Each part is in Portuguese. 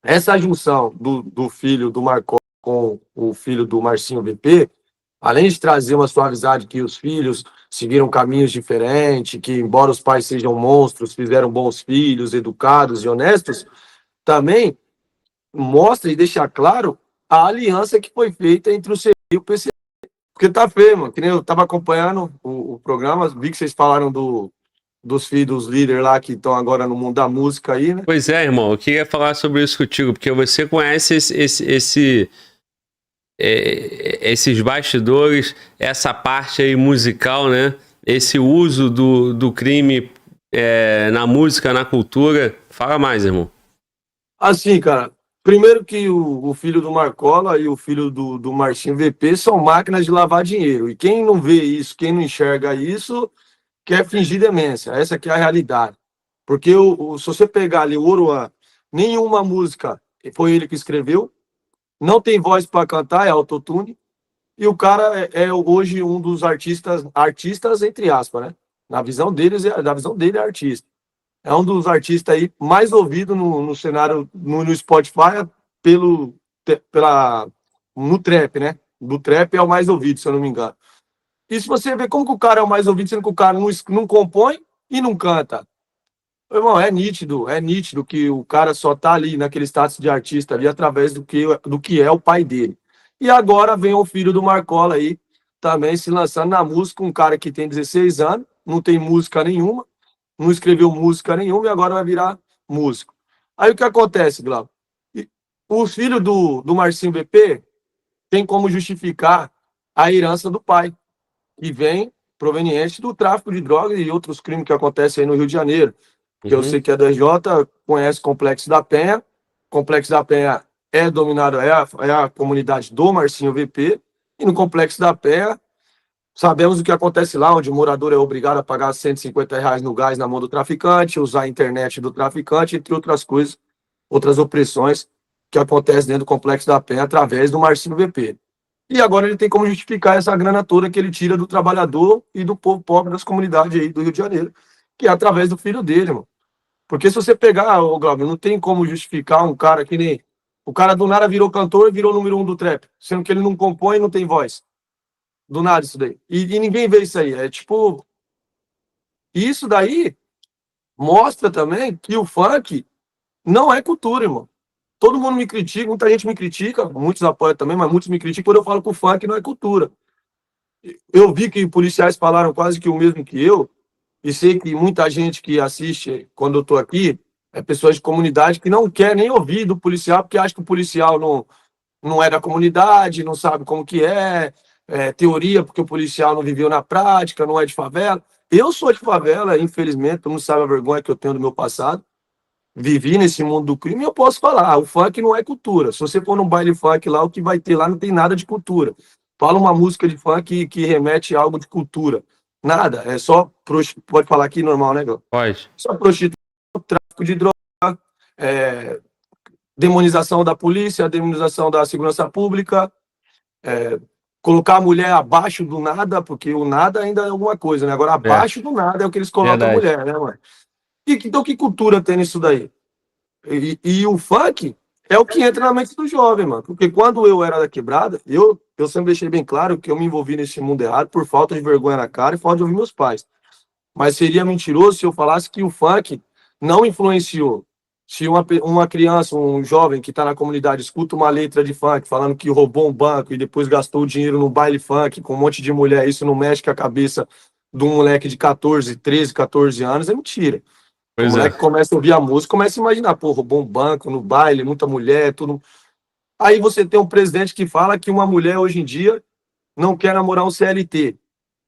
Essa junção do filho do Marcó com o filho do Marcinho VP, além de trazer uma suavizade que os filhos seguiram caminhos diferentes, que embora os pais sejam monstros, fizeram bons filhos, educados e honestos, também mostra e deixa claro a aliança que foi feita entre o CI e o PC. Porque tá feio, mano. Que nem eu tava acompanhando o programa, vi que vocês falaram dos filhos dos líderes lá que estão agora no mundo da música aí, né? Pois é, irmão, eu queria falar sobre isso contigo, porque você conhece esses bastidores, essa parte aí musical, né? Esse uso do crime na música, na cultura. Fala mais, irmão. Assim, cara, primeiro que o filho do Marcola e o filho do Marcinho VP são máquinas de lavar dinheiro. E quem não vê isso, quem não enxerga isso, quer fingir demência. Essa aqui é a realidade. Porque se você pegar ali o Oruan, nenhuma música foi ele que escreveu, não tem voz para cantar, é autotune, e o cara é hoje um dos artistas entre aspas, né? Na visão deles, da visão dele é artista. É um dos artistas aí mais ouvidos no cenário, no Spotify, no trap, né? Do trap é o mais ouvido, se eu não me engano. E se você vê como que o cara é o mais ouvido, sendo que o cara não compõe e não canta. Irmão, é nítido que o cara só tá ali naquele status de artista ali através do que é o pai dele. E agora vem o filho do Marcola aí, também se lançando na música, um cara que tem 16 anos, não tem música nenhuma, não escreveu música nenhuma e agora vai virar músico. Aí o que acontece, Glauco? Os filhos do Marcinho BP tem como justificar a herança do pai, que vem proveniente do tráfico de drogas e outros crimes que acontecem aí no Rio de Janeiro. Que eu sei que a DJ conhece o Complexo da Penha. Complexo da Penha é dominado, é a comunidade do Marcinho VP. E no Complexo da Penha, sabemos o que acontece lá, onde o morador é obrigado a pagar R$ 150 no gás na mão do traficante, usar a internet do traficante, entre outras coisas, outras opressões que acontecem dentro do Complexo da Penha através do Marcinho VP. E agora ele tem como justificar essa grana toda que ele tira do trabalhador e do povo pobre das comunidades aí do Rio de Janeiro, que é através do filho dele, mano. Porque se você pegar, ô Glauber, não tem como justificar um cara que nem... O cara do nada virou cantor e virou número 1 do trap, sendo que ele não compõe e não tem voz. Do nada isso daí. E ninguém vê isso aí. É tipo... Isso daí mostra também que o funk não é cultura, irmão. Todo mundo me critica, muita gente me critica, muitos apoiam também, mas muitos me criticam quando eu falo que o funk não é cultura. Eu vi que policiais falaram quase que o mesmo que eu, e sei que muita gente que assiste quando eu estou aqui é pessoas de comunidade que não quer nem ouvir do policial, porque acha que o policial não é da comunidade, não sabe como que é teoria, porque o policial não viveu na prática, não é de favela. Eu sou de favela, infelizmente, todo mundo sabe a vergonha que eu tenho do meu passado. Vivi nesse mundo do crime e eu posso falar, o funk não é cultura. Se você for num baile funk lá, o que vai ter lá não tem nada de cultura. Fala uma música de funk que remete a algo de cultura. Nada, é só, pode falar aqui normal, né, Glau? Pode. Só prostituição, tráfico de droga, é, demonização da polícia, demonização da segurança pública, colocar a mulher abaixo do nada, porque o nada ainda é alguma coisa, né? Agora, abaixo do nada é o que eles colocam a mulher, né, mano? Então, que cultura tem nisso daí? E o funk é o que entra na mente do jovem, mano. Porque quando eu era da quebrada, eu sempre deixei bem claro que eu me envolvi nesse mundo errado por falta de vergonha na cara e falta de ouvir meus pais. Mas seria mentiroso se eu falasse que o funk não influenciou. Se uma criança, um jovem que está na comunidade escuta uma letra de funk falando que roubou um banco e depois gastou o dinheiro no baile funk com um monte de mulher, isso não mexe com a cabeça de um moleque de 14, 13, 14 anos, é mentira. O moleque começa a ouvir a música, começa a imaginar, pô, roubou um banco no baile, muita mulher, tudo. Aí você tem um presidente que fala que uma mulher hoje em dia não quer namorar um CLT.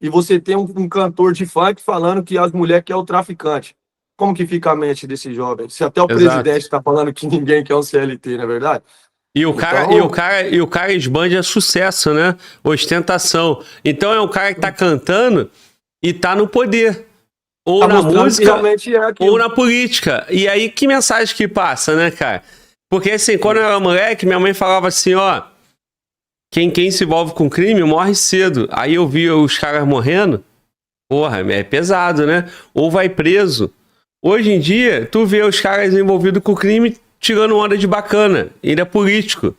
E você tem um cantor de funk falando que as mulheres querem o traficante. Como que fica a mente desse jovem? Se até o presidente está falando que ninguém quer um CLT, não é verdade? E o cara esbanja sucesso, né? Ostentação. Então é um cara que tá cantando e tá no poder. Ou tá na música, ou na política. E aí, que mensagem que passa, né, cara? Porque assim, quando eu era moleque, minha mãe falava assim, ó, quem se envolve com crime morre cedo. Aí eu via os caras morrendo, porra, é pesado, né? Ou vai preso. Hoje em dia, tu vê os caras envolvidos com crime, tirando onda de bacana. Ele é político.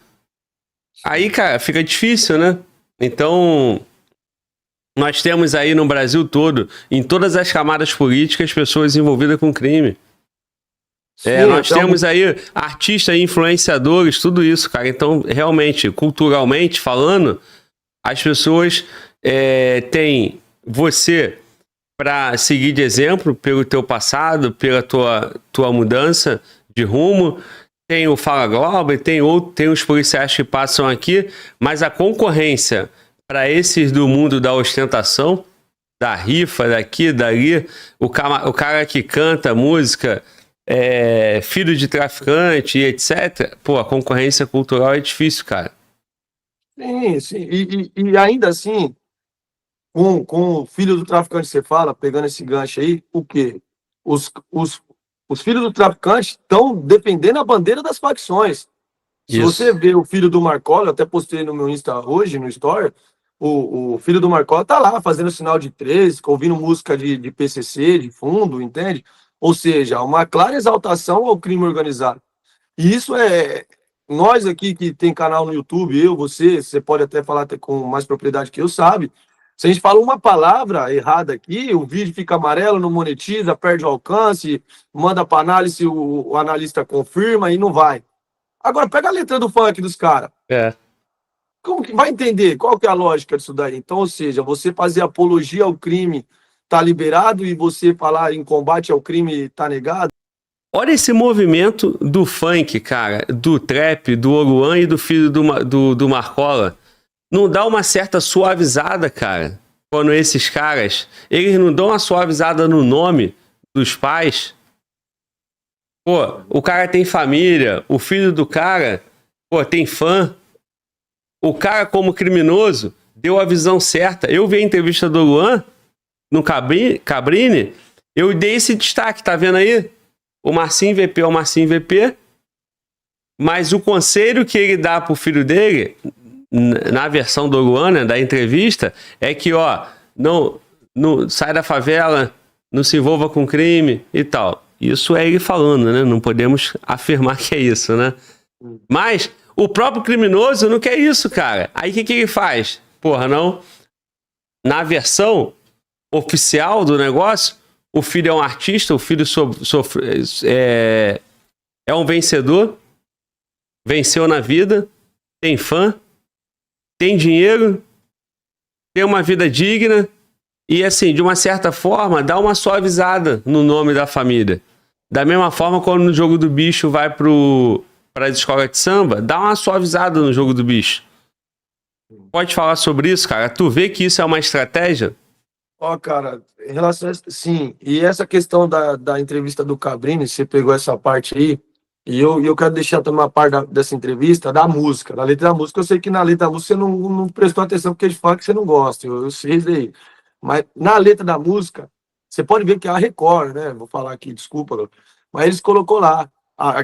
Aí, cara, fica difícil, né? Então, nós temos aí no Brasil todo, em todas as camadas políticas, pessoas envolvidas com crime. Sim, nós temos aí artistas, influenciadores, tudo isso, cara. Então, realmente, culturalmente falando, as pessoas têm você para seguir de exemplo pelo teu passado, pela tua mudança de rumo. Tem o Fala Global, tem os policiais que passam aqui, mas a concorrência para esses do mundo da ostentação, da rifa, daqui, dali, o cara que canta música, filho de traficante, etc. Pô, a concorrência cultural é difícil, cara. Sim, sim. E ainda assim, com o filho do traficante, você fala, pegando esse gancho aí, o quê? Os filhos do traficante estão defendendo a bandeira das facções. Se você vê o filho do Marcola, eu até postei no meu Insta hoje, no Story, o filho do Marcola tá lá fazendo sinal de 13, ouvindo música de PCC, de fundo, entende? Ou seja, uma clara exaltação ao crime organizado. E isso nós aqui que tem canal no YouTube, você pode até falar até com mais propriedade que eu, sabe? Se a gente fala uma palavra errada aqui, o vídeo fica amarelo, não monetiza, perde o alcance, manda para análise, o analista confirma e não vai. Agora, pega a letra do funk dos caras. Como que vai entender? Qual que é a lógica disso daí? Então, ou seja, você fazer apologia ao crime tá liberado e você falar em combate ao crime tá negado? Olha esse movimento do funk, cara, do trap, do Oruan e do filho do Marcola. Não dá uma certa suavizada, cara, quando esses caras, eles não dão uma suavizada no nome dos pais. Pô, o cara tem família, o filho do cara, pô, tem fã. O cara, como criminoso, deu a visão certa. Eu vi a entrevista do Luan no Cabrini, eu dei esse destaque, tá vendo aí? O Marcinho VP é o Marcinho VP, mas o conselho que ele dá pro filho dele, na versão do Luan, né, da entrevista, é que, ó, não sai da favela, não se envolva com crime e tal. Isso é ele falando, né? Não podemos afirmar que é isso, né? Mas o próprio criminoso não quer isso, cara. Aí o que ele faz? Porra, não. Na versão oficial do negócio, o filho é um artista, o filho é um vencedor, venceu na vida, tem fã, tem dinheiro, tem uma vida digna e, assim, de uma certa forma, dá uma suavizada no nome da família. Da mesma forma, quando no Jogo do Bicho vai para a escola de samba, dá uma suavizada no Jogo do Bicho. Pode falar sobre isso, cara? Tu vê que isso é uma estratégia? Ó, cara, em relação a sim, e essa questão da entrevista do Cabrini, você pegou essa parte aí, e eu quero deixar também uma parte dessa entrevista, da música, da letra da música. Eu sei que na letra da música você não prestou atenção, porque de fato você não gosta, eu sei isso aí. Mas na letra da música, você pode ver que é a Record, né? Vou falar aqui, desculpa, mas eles colocou lá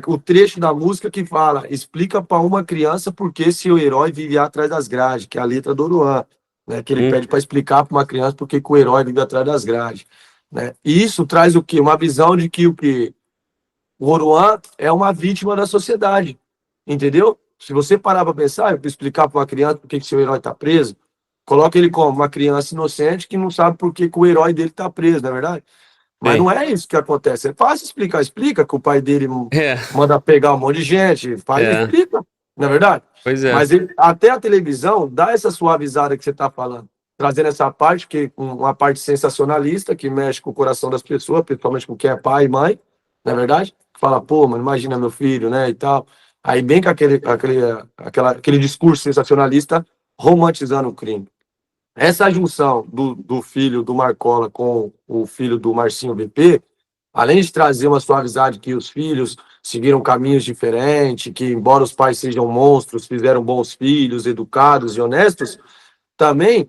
o trecho da música que fala: explica para uma criança por que seu herói vive atrás das grades, que é a letra do Oruan. Né, que ele pede para explicar para uma criança por que o herói vive atrás das grades. Né? E isso traz o quê? Uma visão de que o Oruan é uma vítima da sociedade. Entendeu? Se você parar para pensar, explicar para uma criança por que seu herói está preso, coloca ele como uma criança inocente que não sabe por que o herói dele está preso, não é verdade? Mas não é isso que acontece. É fácil explicar. Explica que o pai dele manda pegar um monte de gente. Explica, não é verdade? Pois é. Mas até a televisão dá essa suavizada que você está falando, trazendo essa parte, que uma parte sensacionalista, que mexe com o coração das pessoas, principalmente com quem é pai e mãe, não é verdade? Fala, pô, mano, imagina meu filho, né, e tal. Aí bem com aquele discurso sensacionalista romantizando o crime. Essa junção do filho do Marcola com o filho do Marcinho VP, além de trazer uma suavizade que os filhos seguiram caminhos diferentes, que embora os pais sejam monstros, fizeram bons filhos, educados e honestos, também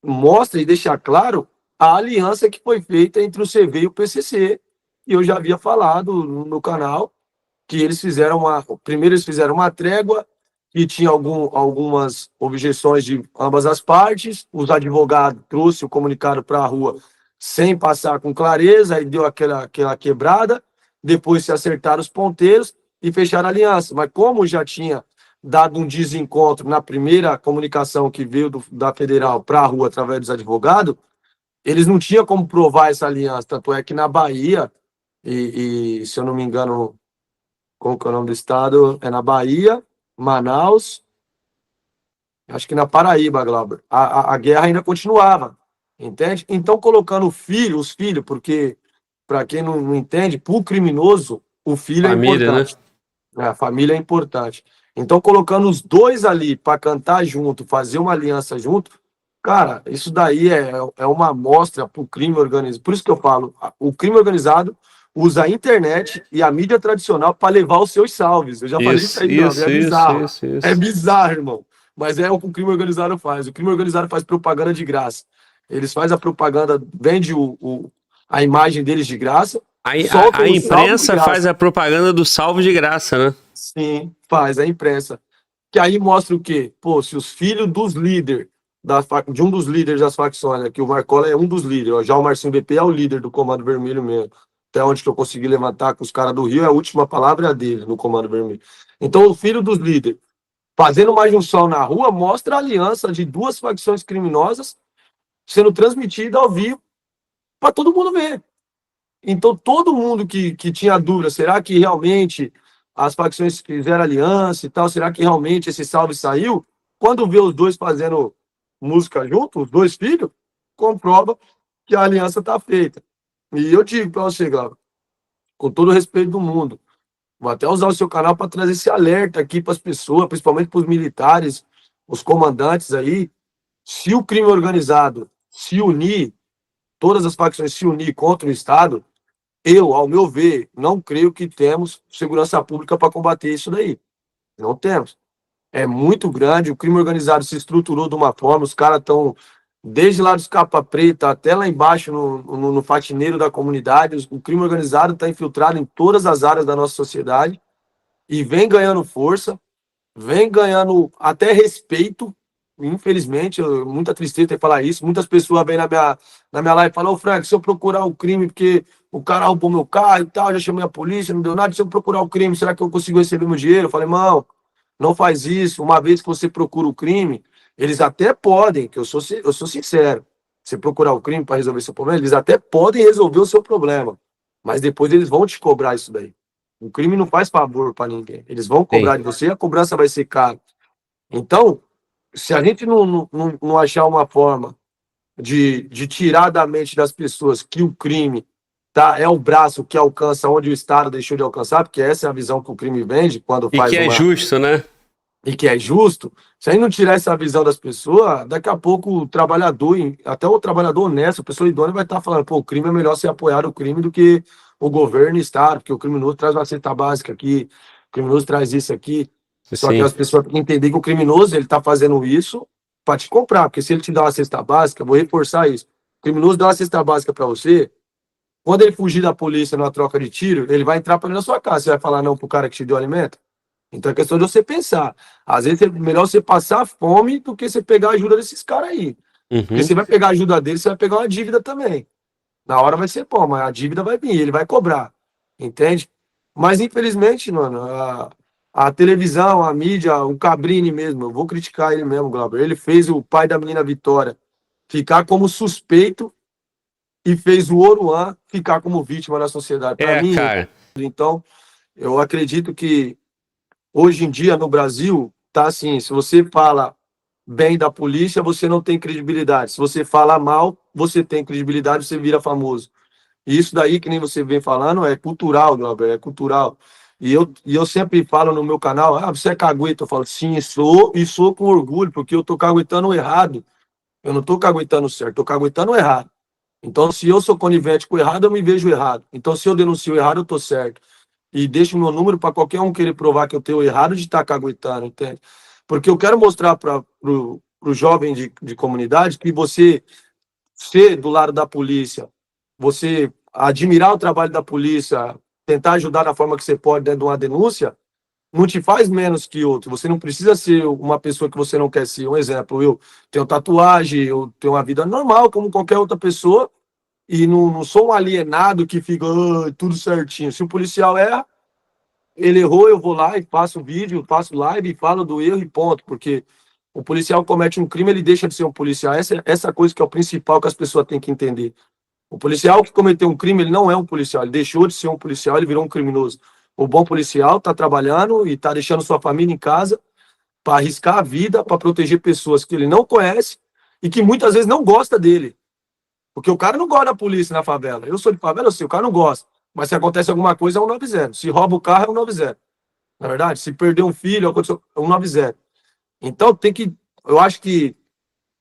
mostra e deixa claro a aliança que foi feita entre o CV e o PCC. E eu já havia falado no canal que primeiro eles fizeram uma trégua, que tinha algumas objeções de ambas as partes, os advogados trouxeram o comunicado para a rua sem passar com clareza, aí deu aquela quebrada, depois se acertaram os ponteiros, e fecharam aliança. Mas como já tinha dado um desencontro na primeira comunicação que veio da federal para a rua através dos advogados, eles não tinham como provar essa aliança. Tanto é que na Bahia, se eu não me engano, qual que é o nome do estado? É na Bahia, Manaus, acho que na Paraíba, Glauber. A guerra ainda continuava, entende? Então, colocando os filhos, porque, para quem não entende, para o criminoso, o filho é Família, importante. né? A família é importante. Então, colocando os dois ali para cantar junto, fazer uma aliança junto, cara, isso daí é uma amostra para o crime organizado. Por isso que eu falo, o crime organizado usa a internet e a mídia tradicional para levar os seus salves. Eu já falei isso aí, Glauber, é bizarro. É bizarro, irmão. Mas é o que o crime organizado faz. O crime organizado faz propaganda de graça. Eles fazem a propaganda, vende a imagem deles de graça, a imprensa faz a propaganda do salvo de graça, né? Sim, faz a imprensa. Que aí mostra o quê? Pô, se os filhos dos líderes, de um dos líderes das facções, né, que o Marcola é um dos líderes, ó, já o Marcinho BP é o líder do Comando Vermelho mesmo. Até onde que eu consegui levantar com os caras do Rio, a última palavra é a dele no Comando Vermelho. Então, o filho dos líderes, fazendo uma junção na rua, mostra a aliança de duas facções criminosas sendo transmitida ao vivo para todo mundo ver. Então, todo mundo que tinha dúvida, será que realmente as facções fizeram aliança e tal, será que realmente esse salve saiu? Quando vê os dois fazendo música junto, os dois filhos, comprova que a aliança está feita. E eu digo para você, Glauco, com todo o respeito do mundo, vou até usar o seu canal para trazer esse alerta aqui para as pessoas, principalmente para os militares, os comandantes aí. Se o crime organizado se unir, todas as facções se unir contra o Estado, eu, ao meu ver, não creio que temos segurança pública para combater isso daí. Não temos. É muito grande, o crime organizado se estruturou de uma forma, os caras estão, desde lá dos capa preta até lá embaixo no fatineiro da comunidade, o crime organizado está infiltrado em todas as áreas da nossa sociedade e vem ganhando força, vem ganhando até respeito. Infelizmente, muita tristeza ter que falar isso. Muitas pessoas vêm na minha live e falam: ô Frank, se eu procurar o crime, porque o cara roubou meu carro e tal, já chamei a polícia, não deu nada, se eu procurar o crime, será que eu consigo receber meu dinheiro? Eu falei: irmão, não faz isso. Uma vez que você procura o crime, eles até podem, que eu sou sincero, você procurar o crime para resolver seu problema, eles até podem resolver o seu problema, mas depois eles vão te cobrar isso daí. O crime não faz favor para ninguém. Eles vão cobrar de você e a cobrança vai ser cara. Então, se a gente não achar uma forma de tirar da mente das pessoas que o crime é o braço que alcança onde o Estado deixou de alcançar, porque essa é a visão que o crime vende quando faz E que é justo, né? E que é justo, se a gente não tirar essa visão das pessoas, daqui a pouco o trabalhador, até o trabalhador honesto, a pessoa idônea vai estar falando: pô, o crime é melhor ser apoiar o crime do que o governo e o Estado, porque o criminoso traz uma cesta básica aqui, o criminoso traz isso aqui. Só que as pessoas têm que entender que o criminoso, ele está fazendo isso para te comprar, porque se ele te dá uma cesta básica, vou reforçar isso, o criminoso dá uma cesta básica para você, quando ele fugir da polícia numa troca de tiro, ele vai entrar para dentro da sua casa, você vai falar não pro cara que te deu alimento? Então é questão de você pensar. Às vezes é melhor você passar fome do que você pegar a ajuda desses caras aí. Porque você vai pegar a ajuda deles, você vai pegar uma dívida também. Na hora vai ser bom, mas a dívida vai vir, ele vai cobrar. Entende? Mas infelizmente, mano, a televisão, a mídia, o Cabrini mesmo, eu vou criticar ele mesmo, Glauber. Ele fez o pai da menina Vitória ficar como suspeito e fez o Oruan ficar como vítima na sociedade. Para mim, cara. Então, eu acredito que hoje em dia, no Brasil, tá assim: se você fala bem da polícia, você não tem credibilidade. Se você fala mal, você tem credibilidade, você vira famoso. E isso daí, que nem você vem falando, é cultural, Glauber, é cultural. E eu sempre falo no meu canal: ah, você é cagueta? Eu falo: sim, sou, e sou com orgulho, porque eu tô caguetando o errado. Eu não tô caguetando o certo, tô caguetando o errado. Então, se eu sou conivente com o errado, eu me vejo errado. Então, se eu denuncio o errado, eu tô certo. E deixo o meu número para qualquer um querer provar que eu tenho errado de estar caguetando, entende? Porque eu quero mostrar para o jovem de comunidade que você ser do lado da polícia, você admirar o trabalho da polícia, tentar ajudar da forma que você pode dentro de uma denúncia, não te faz menos que outro. Você não precisa ser uma pessoa que você não quer ser. Um exemplo: eu tenho tatuagem, eu tenho uma vida normal, como qualquer outra pessoa, e não sou um alienado que fica tudo certinho. Se o policial erra, ele errou, eu vou lá e faço vídeo, faço live, falo do erro e ponto, porque o policial comete um crime, ele deixa de ser um policial. Essa coisa que é o principal que as pessoas têm que entender. O policial que cometeu um crime, ele não é um policial, ele deixou de ser um policial, ele virou um criminoso. O bom policial está trabalhando e está deixando sua família em casa para arriscar a vida, para proteger pessoas que ele não conhece e que muitas vezes não gosta dele. Porque o cara não gosta da polícia na favela. Eu sou de favela, eu sei, o cara não gosta. Mas se acontece alguma coisa, é um 90. Se rouba o carro, é um 90. Na verdade, se perder um filho, é um 90. Então, eu acho que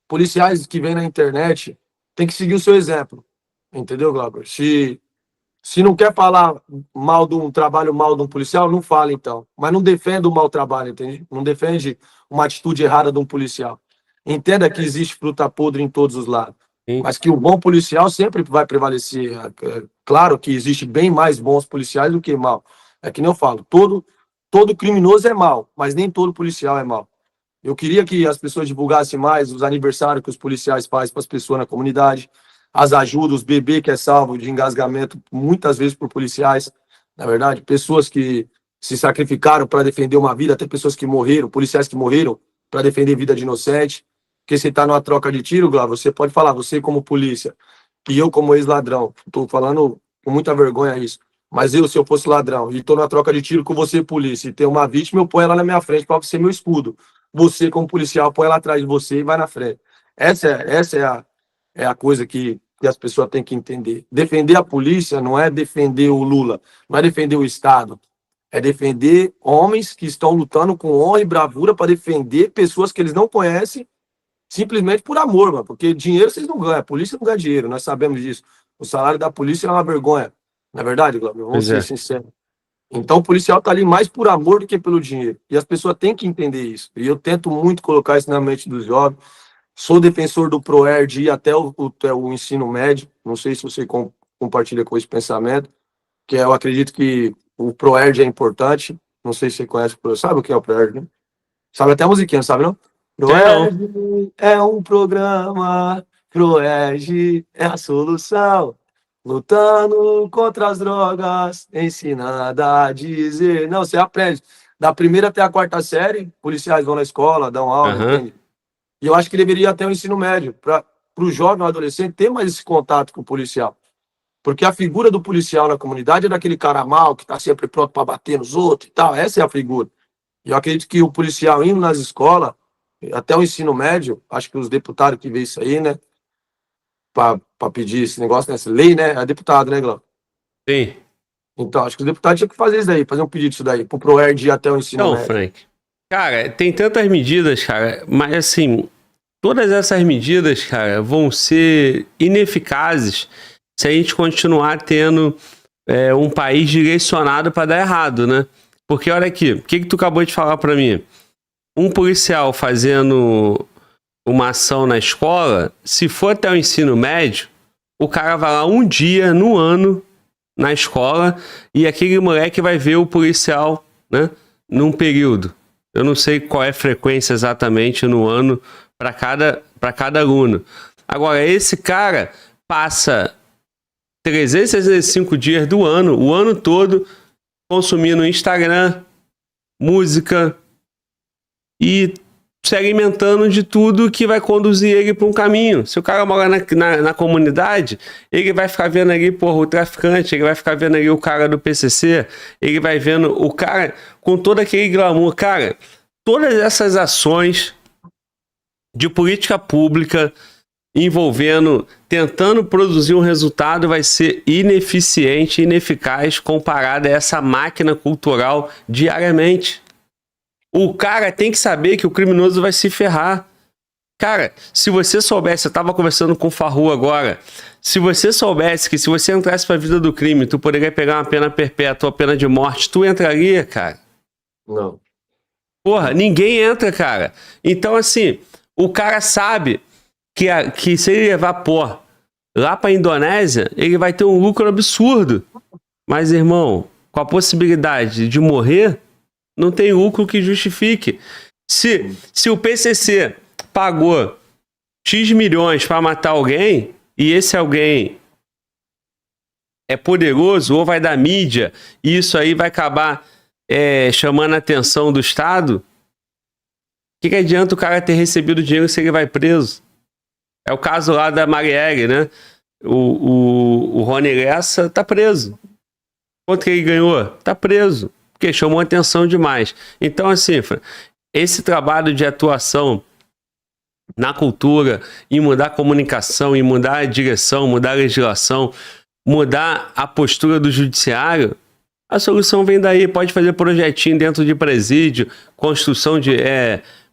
policiais que vêm na internet tem que seguir o seu exemplo. Entendeu, Glauber? Se não quer falar mal de um trabalho mal de um policial, não fala então. Mas não defenda o mau trabalho, entende? Não defende uma atitude errada de um policial. Entenda que existe fruta podre em todos os lados. Sim. Mas que o bom policial sempre vai prevalecer. Claro que existe bem mais bons policiais do que mal. É que nem eu falo, todo criminoso é mal, mas nem todo policial é mal. Eu queria que as pessoas divulgassem mais os aniversários que os policiais fazem para as pessoas na comunidade, as ajudas, os bebês que é salvo de engasgamento, muitas vezes por policiais, na verdade, pessoas que se sacrificaram para defender uma vida, até pessoas que morreram, policiais que morreram para defender vida de inocente. Porque você está numa troca de tiro, Glauber, você pode falar, você como polícia, e eu como ex-ladrão, estou falando com muita vergonha isso, mas se eu fosse ladrão e estou numa troca de tiro com você, polícia, e tem uma vítima, eu ponho ela na minha frente para ser meu escudo. Você, como policial, põe ela atrás de você e vai na frente. Essa é a coisa que as pessoas têm que entender. Defender a polícia não é defender o Lula, não é defender o Estado, é defender homens que estão lutando com honra e bravura para defender pessoas que eles não conhecem, simplesmente por amor, mano, porque dinheiro vocês não ganham, a polícia não ganha dinheiro, nós sabemos disso. O salário da polícia é uma vergonha, não é verdade, Glauber? Vamos ser sinceros. Então o policial está ali mais por amor do que pelo dinheiro. E as pessoas têm que entender isso. E eu tento muito colocar isso na mente dos jovens. Sou defensor do ProErd ir até o ensino médio. Não sei se você compartilha com esse pensamento, que eu acredito que o ProErd é importante. Não sei se você conhece o ProErd. Sabe o que é o ProErd, né? Sabe até a musiquinha, sabe não? ProErd é um programa, ProErd é a solução. Lutando contra as drogas, ensinando a dizer. Não, você aprende. Da primeira até a quarta série, policiais vão na escola, dão aula, entende? E eu acho que deveria ter um ensino médio, para o jovem, o adolescente, ter mais esse contato com o policial. Porque a figura do policial na comunidade é daquele cara mal, que está sempre pronto para bater nos outros e tal. Essa é a figura. E eu acredito que o policial indo nas escolas, até o ensino médio, acho que os deputados que vê isso aí, né? Para pedir esse negócio, nessa lei, né? É deputado, né, Glauco? Sim. Então, acho que os deputados tinham que fazer isso daí, fazer um pedido disso daí, pro ProErd ir até o ensino médio. Então, Frank, cara, tem tantas medidas, cara, mas assim, todas essas medidas, cara, vão ser ineficazes se a gente continuar tendo um país direcionado para dar errado, né? Porque olha aqui, o que tu acabou de falar para mim? Um policial fazendo uma ação na escola, se for até o ensino médio, o cara vai lá um dia no ano na escola e aquele moleque vai ver o policial, né, num período. Eu não sei qual é a frequência exatamente no ano para cada aluno. Agora, esse cara passa 365 dias do ano, o ano todo, consumindo Instagram, música e se alimentando de tudo que vai conduzir ele para um caminho. Se o cara mora na comunidade, ele vai ficar vendo ali, porra, o traficante, ele vai ficar vendo ali o cara do PCC, ele vai vendo o cara com todo aquele glamour. Cara, todas essas ações de política pública envolvendo, tentando produzir um resultado, vai ser ineficiente, ineficaz comparado a essa máquina cultural diariamente. O cara tem que saber que o criminoso vai se ferrar. Cara, se você soubesse, eu tava conversando com o Farru agora, se você soubesse que se você entrasse pra vida do crime, tu poderia pegar uma pena perpétua, uma pena de morte, tu entraria, cara? Não. Porra, ninguém entra, cara. Então, assim, o cara sabe que se ele levar pó lá pra Indonésia, ele vai ter um lucro absurdo. Mas, irmão, com a possibilidade de morrer, não tem lucro que justifique. Se o PCC pagou X milhões para matar alguém, e esse alguém é poderoso, ou vai dar mídia, e isso aí vai acabar chamando a atenção do Estado, o que adianta o cara ter recebido dinheiro se ele vai preso? É o caso lá da Marielle, né? O Rony Lessa tá preso. Quanto que ele ganhou? Tá preso. Porque chamou atenção demais. Então, assim, esse trabalho de atuação na cultura, e mudar a comunicação, e mudar a direção, mudar a legislação, mudar a postura do judiciário, a solução vem daí. Pode fazer projetinho dentro de presídio, construção de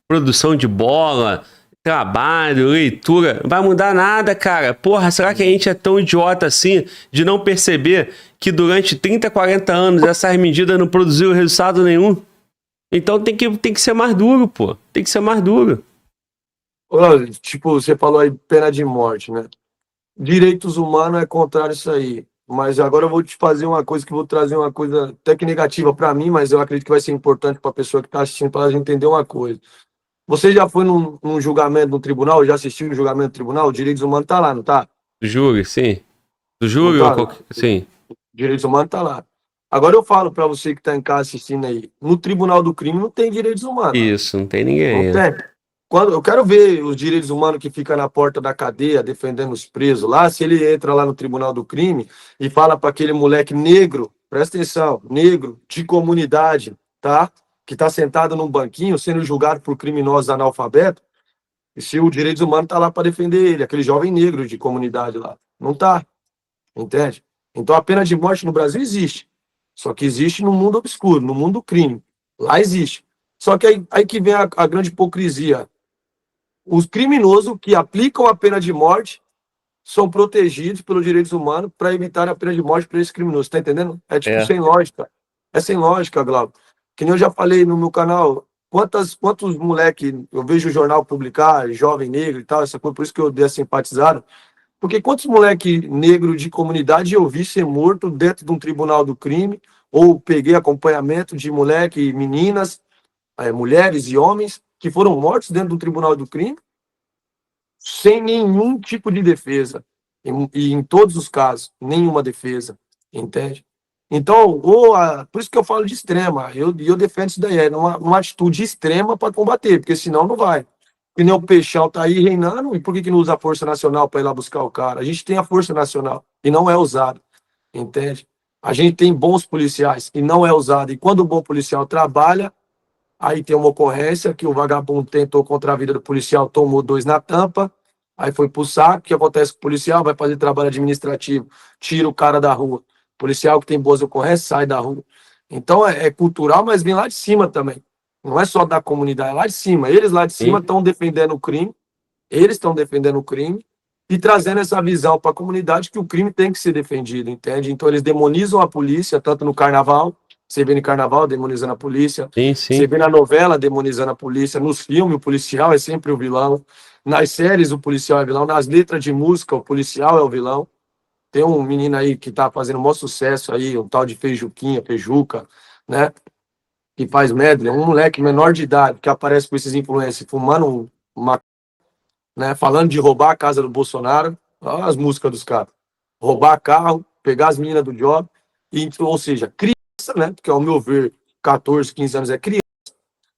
produção de bola, trabalho, leitura. Não vai mudar nada, cara. Porra, será que a gente é tão idiota assim de não perceber que durante 30, 40 anos essas medidas não produziram resultado nenhum? Então tem que ser mais duro, pô. Tem que ser mais duro. Tipo, você falou aí pena de morte, né? Direitos humanos é contrário a isso aí. Mas agora eu vou te fazer uma coisa que vou trazer uma coisa até que negativa para mim, mas eu acredito que vai ser importante para a pessoa que está assistindo, para a gente entender uma coisa. Você já foi num julgamento no tribunal? Já assistiu um julgamento no tribunal? O direitos humanos tá lá, não tá? Do júri, sim. Do júri ou sim. Direitos humanos tá lá. Agora eu falo para você que está em casa assistindo aí, no tribunal do crime não tem direitos humanos. Isso, não tem ninguém. Não tem. Eu quero ver os direitos humanos que fica na porta da cadeia defendendo os presos lá, se ele entra lá no tribunal do crime e fala para aquele moleque negro, presta atenção, negro, de comunidade, tá? Que está sentado num banquinho sendo julgado por criminosos analfabetos, e se o direitos humanos tá lá para defender ele, aquele jovem negro de comunidade lá. Não tá, entende? Então a pena de morte no Brasil existe, só que existe no mundo obscuro, no mundo do crime. Lá existe. Só que aí que vem a grande hipocrisia. Os criminosos que aplicam a pena de morte são protegidos pelos direitos humanos para evitar a pena de morte para esses criminosos. Tá entendendo? É tipo sem lógica. É sem lógica, Glauco. Que nem eu já falei no meu canal, quantos moleques eu vejo o jornal publicar, jovem negro e tal, essa coisa, por isso que eu dei a simpatizada. Porque quantos moleques negros de comunidade eu vi ser morto dentro de um tribunal do crime, ou peguei acompanhamento de moleque e meninas, mulheres e homens, que foram mortos dentro do tribunal do crime, sem nenhum tipo de defesa. E em todos os casos, nenhuma defesa. Entende? Então, por isso que eu falo de extrema. Eu defendo isso daí. É uma atitude extrema para combater, porque senão não vai. Que nem o Peixão tá aí reinando, e por que não usa a Força Nacional para ir lá buscar o cara? A gente tem a Força Nacional e não é usada. Entende? A gente tem bons policiais e não é usado. E quando o bom policial trabalha, aí tem uma ocorrência que o vagabundo tentou contra a vida do policial, tomou 2 na tampa, aí foi pro saco. O que acontece com o policial? Vai fazer trabalho administrativo, tira o cara da rua. O policial que tem boas ocorrências sai da rua. Então é cultural, mas vem lá de cima também. Não é só da comunidade, é lá de cima. Eles lá de cima estão defendendo o crime, eles estão defendendo o crime e trazendo essa visão para a comunidade que o crime tem que ser defendido, entende? Então eles demonizam a polícia, tanto no carnaval. Você vê no carnaval demonizando a polícia. Sim. Você vê na novela demonizando a polícia. Nos filmes, o policial é sempre o vilão. Nas séries, o policial é vilão. Nas letras de música, o policial é o vilão. Tem um menino aí que tá fazendo o maior sucesso aí, um tal de Feijuca, né? Que faz medley. Um moleque menor de idade que aparece com esses influencers fumando né? Falando de roubar a casa do Bolsonaro. Olha as músicas dos caras. Roubar carro, pegar as meninas do job. Ou seja, né? Porque, ao meu ver, 14, 15 anos é criança,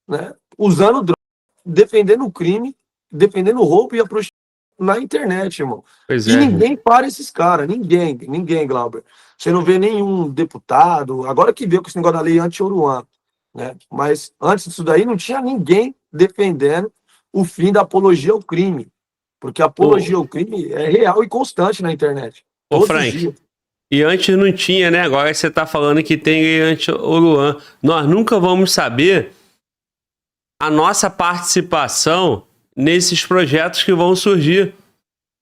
né? Usando droga, defendendo o crime, defendendo o roubo e a prostituição na internet, irmão. E ninguém para esses caras, ninguém, Glauber. Você não vê nenhum deputado, agora que veio com esse negócio da lei anti-Oruan, né? Mas antes disso daí não tinha ninguém defendendo o fim da apologia ao crime, porque a apologia ao crime é real e constante na internet. Ô, Frank, e antes não tinha, né? Agora você tá falando que tem lei anti-Oruan. Nós nunca vamos saber a nossa participação nesses projetos que vão surgir.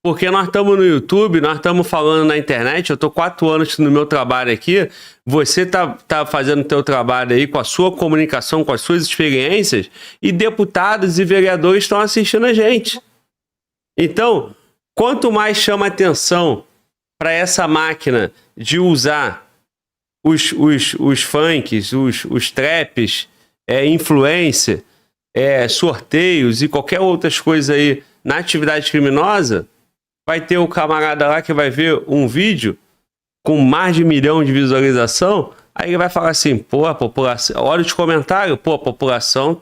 Porque nós estamos no YouTube, nós estamos falando na internet, eu estou 4 anos no meu trabalho aqui, você tá fazendo o teu trabalho aí com a sua comunicação, com as suas experiências, e deputados e vereadores estão assistindo a gente. Então, quanto mais chama atenção para essa máquina de usar os funks, os traps, influencer, sorteios e qualquer outras coisas aí na atividade criminosa, vai ter o camarada lá que vai ver um vídeo com mais de 1 milhão de visualização, Aí ele vai falar assim, pô, a população... Olha os comentários, pô, a população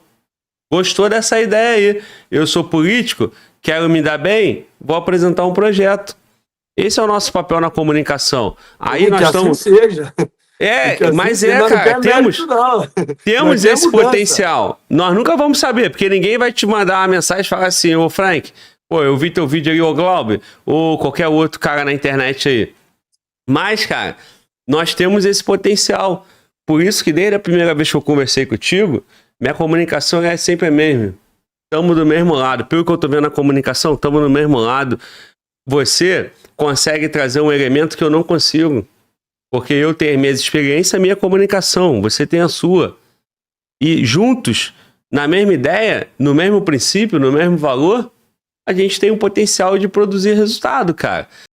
gostou dessa ideia aí. Eu sou político, quero me dar bem, vou apresentar um projeto. Esse é o nosso papel na comunicação. Aí nós estamos... Assim seja. Mas cara, temos esse potencial. Nós nunca vamos saber, porque ninguém vai te mandar uma mensagem e falar assim, ô Frank, pô, eu vi teu vídeo aí, ô Glauber, ou qualquer outro cara na internet aí. Mas, cara, nós temos esse potencial. Por isso que desde a primeira vez que eu conversei contigo, minha comunicação é sempre a mesma. Estamos do mesmo lado. Pelo que eu tô vendo na comunicação, estamos do mesmo lado. Você consegue trazer um elemento que eu não consigo. Porque eu tenho a minha experiência, a minha comunicação. Você tem a sua. E juntos, na mesma ideia, no mesmo princípio, no mesmo valor, a gente tem um potencial de produzir resultado, cara.